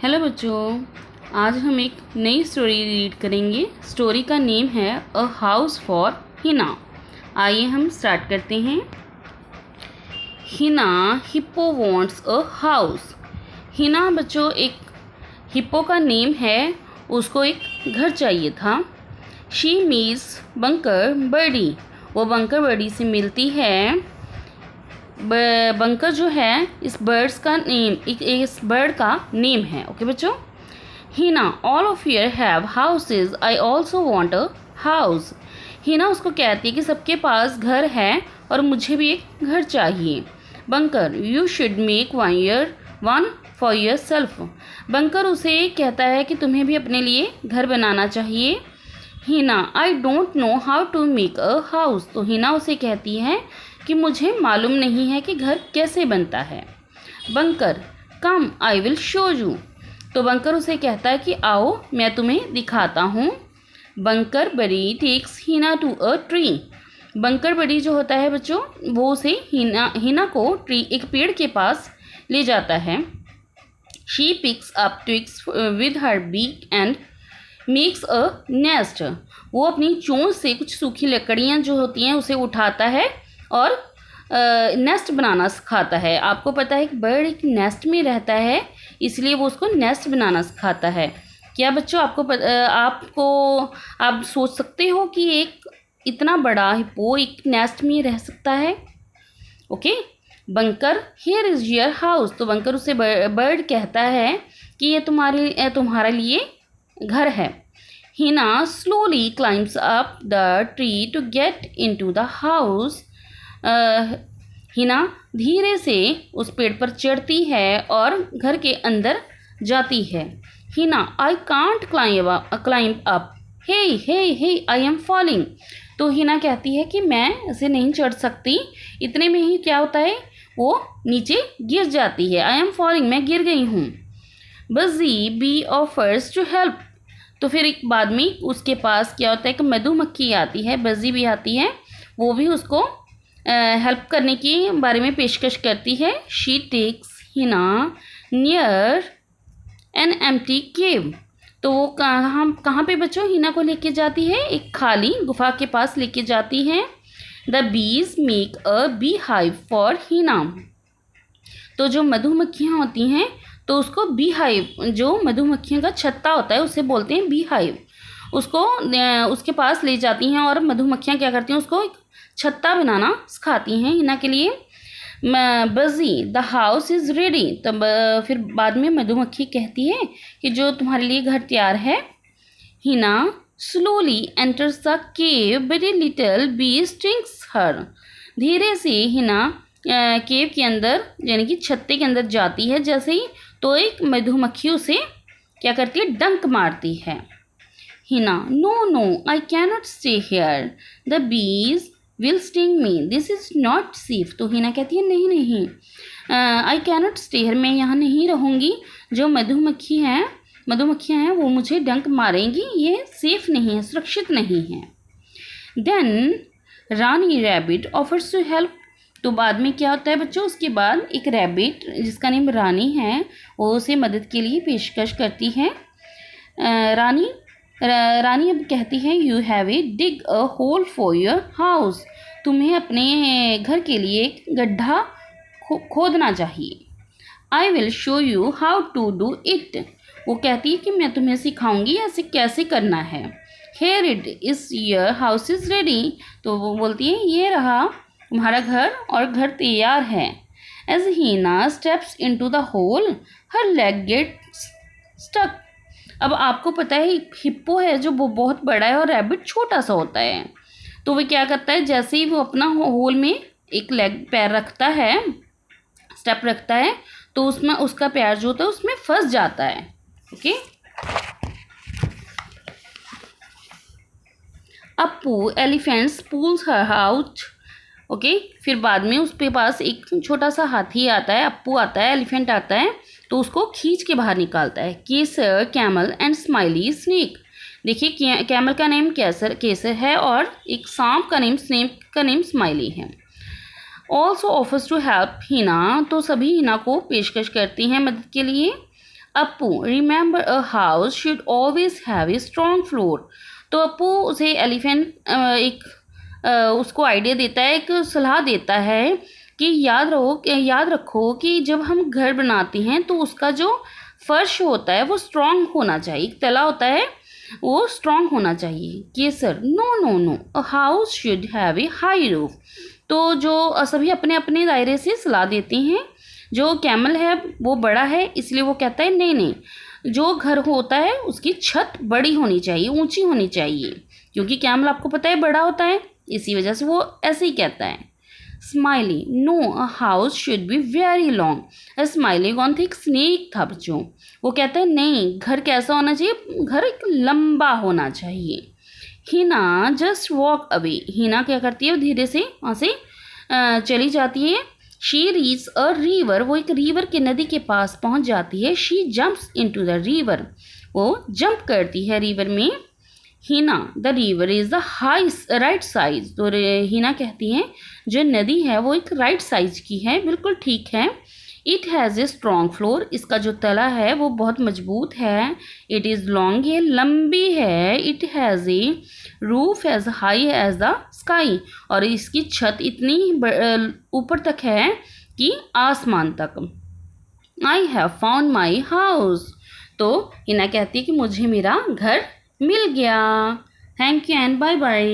Hello बच्चों, आज हम एक नई स्टोरी रीड करेंगे। स्टोरी का नेम है अ हाउस फॉर हिना। आइए हम स्टार्ट करते हैं। Hina hippo wants a house. Hina बच्चों एक हिप्पो का नेम है, उसको एक घर चाहिए था। She meets Bunker Birdie. वो बंकर बर्डी से मिलती है। बंकर जो है इस बर्ड का नेम है। ओके बच्चों। Hina all of your have houses, I also want a house. Hina उसको कहती है कि सबके पास घर है और मुझे भी एक घर चाहिए। Bunker you should make one for your self. Bunker उसे कहता है कि तुम्हें भी अपने लिए घर बनाना चाहिए। Hina I don't know how to make a house. तो हिना उसे कहती है कि मुझे मालूम नहीं है कि घर कैसे बनता है। Bunker come I will show you. तो बंकर उसे कहता है कि आओ मैं तुम्हें दिखाता हूँ। Bunker Birdie takes Hina to a tree. Bunker Birdie जो होता है बच्चों, वो उसे हिना को एक पेड़ के पास ले जाता है। She picks up twigs with her beak and makes a nest. वो अपनी चोंच से कुछ सूखी लकड़ियाँ जो होती हैं उसे उठाता है और नेस्ट बनाना सिखाता है। आपको पता है कि बर्ड एक नेस्ट में रहता है, इसलिए वो उसको नेस्ट बनाना सिखाता है। क्या बच्चों आप सोच सकते हो कि एक इतना बड़ा हिप्पो एक नेस्ट में रह सकता है? Okay. Bunker here is your house. तो बंकर उसे बर्ड कहता है कि ये तुम्हारे लिए घर है। Hina slowly climbs up the tree to get into the house. Hina धीरे से उस पेड़ पर चढ़ती है और घर के अंदर जाती है। Hina I can't climb up, hey hey hey I am falling. तो हिना कहती है कि मैं इसे नहीं चढ़ सकती। इतने में ही क्या होता है, वो नीचे गिर जाती है। आई एम फॉलिंग, मैं गिर गई हूँ। बजी बी ऑफर्स टू हेल्प। तो फिर एक बाद में उसके पास क्या होता है कि मधुमक्खी आती है, बजी भी आती है, वो भी उसको हेल्प करने की बारे में पेशकश करती है। She takes Hina near an empty cave. तो वो कहाँ पे बच्चों हिना को लेके जाती है? एक खाली गुफा के पास लेके जाती है। The bees make a bee hive for Hina. तो जो मधुमक्खियाँ होती हैं तो उसको बी हाइव, जो मधुमक्खियों का छत्ता होता है उसे बोलते हैं बी हाइव, उसको उसके पास ले जाती हैं और मधुमक्खियाँ क्या करती हैं, उसको एक छत्ता बनाना सिखाती हैं हिना के लिए। बजी द हाउस इज़ रेडी। तब फिर बाद में मधुमक्खी कहती है कि जो तुम्हारे लिए घर तैयार है। Hina slowly enters the cave but a little bee stings her. धीरे से हिना केव के अंदर यानी कि छत्ते के अंदर जाती है। जैसे ही तो एक मधुमक्खी उसे क्या करती है, डंक मारती है। Hina no no I cannot stay here, the bees will sting me, this is not safe. तो हिना कहती है नहीं नहीं, आई कैनॉट स्टे हेयर, मैं यहाँ नहीं रहूँगी। जो मधुमक्खियाँ हैं वो मुझे डंक मारेंगी, ये सेफ नहीं है, सुरक्षित नहीं है। Then Rani rabbit offers to help. तो बाद में क्या होता है बच्चों, उसके बाद एक रैबिट जिसका नेम रानी है वो उसे मदद के लिए पेशकश करती है। रानी अब कहती है you have a dig a hole for your house. तुम्हें अपने घर के लिए एक गड्ढा खोदना चाहिए। I will show you how to do it. वो कहती है कि मैं तुम्हें सिखाऊंगी ऐसे कैसे करना है। Here it is your house is ready. तो वो बोलती है ये रहा तुम्हारा घर और घर तैयार है। As Hina steps into the hole her leg gets stuck. अब आपको पता है हिप्पो है जो वो बहुत बड़ा है और रैबिट छोटा सा होता है। तो वो क्या करता है, जैसे ही वो अपना होल में एक पैर रखता है, स्टेप रखता है, तो उसमें उसका पैर जो होता है उसमें फंस जाता है। Okay. Appu elephants pulls her out. Okay. फिर बाद में उसके पास एक छोटा सा हाथी आता है, अप्पू आता है, एलिफेंट आता है, तो उसको खींच के बाहर निकालता है। Kesar camel and Smiley snake. देखिए कैमल का नेम केसर है और एक सांप का नेम स्माइली है। Also offers to help Hina. तो सभी हिना को पेशकश करती हैं मदद के लिए। Apu remember a house should always have a strong floor. तो अपू उसे एलिफेंट उसको आइडिया देता है, एक सलाह देता है कि याद रखो कि जब हम घर बनाते हैं तो उसका जो फर्श होता है वो स्ट्रॉन्ग होना चाहिए, एक तला होता है वो स्ट्रॉन्ग होना चाहिए। Kesar no no no a house should have a high roof. तो जो सभी अपने अपने दायरे से सलाह देते हैं। जो कैमल है वो बड़ा है इसलिए वो कहता है नहीं नहीं, जो घर होता है उसकी छत बड़ी होनी चाहिए, ऊंची होनी चाहिए, क्योंकि कैमल आपको पता है बड़ा होता है, इसी वजह से वो ऐसे ही कहता है। Smiley no a house should be very long. Smiley कौन थी? एक स्नेक था बच्चों। वो कहता है नहीं, घर कैसा होना चाहिए? घर एक लंबा होना चाहिए। Hina just walk away. Hina क्या करती है? वो धीरे से वहाँ से चली जाती है। She reach a river. वो एक रिवर के नदी के पास पहुँच जाती है। She jumps into the river. वो जंप करती है रिवर में। Hina the river is the high right size. तो हिना कहती है जो नदी है वो एक राइट साइज की है, बिल्कुल ठीक है। It has A strong floor. इसका जो तला है वो बहुत मजबूत है। इट इज़ लॉन्ग, ये लंबी है। It has a roof as high as the sky. और इसकी छत इतनी ऊपर तक है कि आसमान तक। I have found my house. तो हिना कहती है कि मुझे मेरा घर मिल गया। Thank you and bye bye.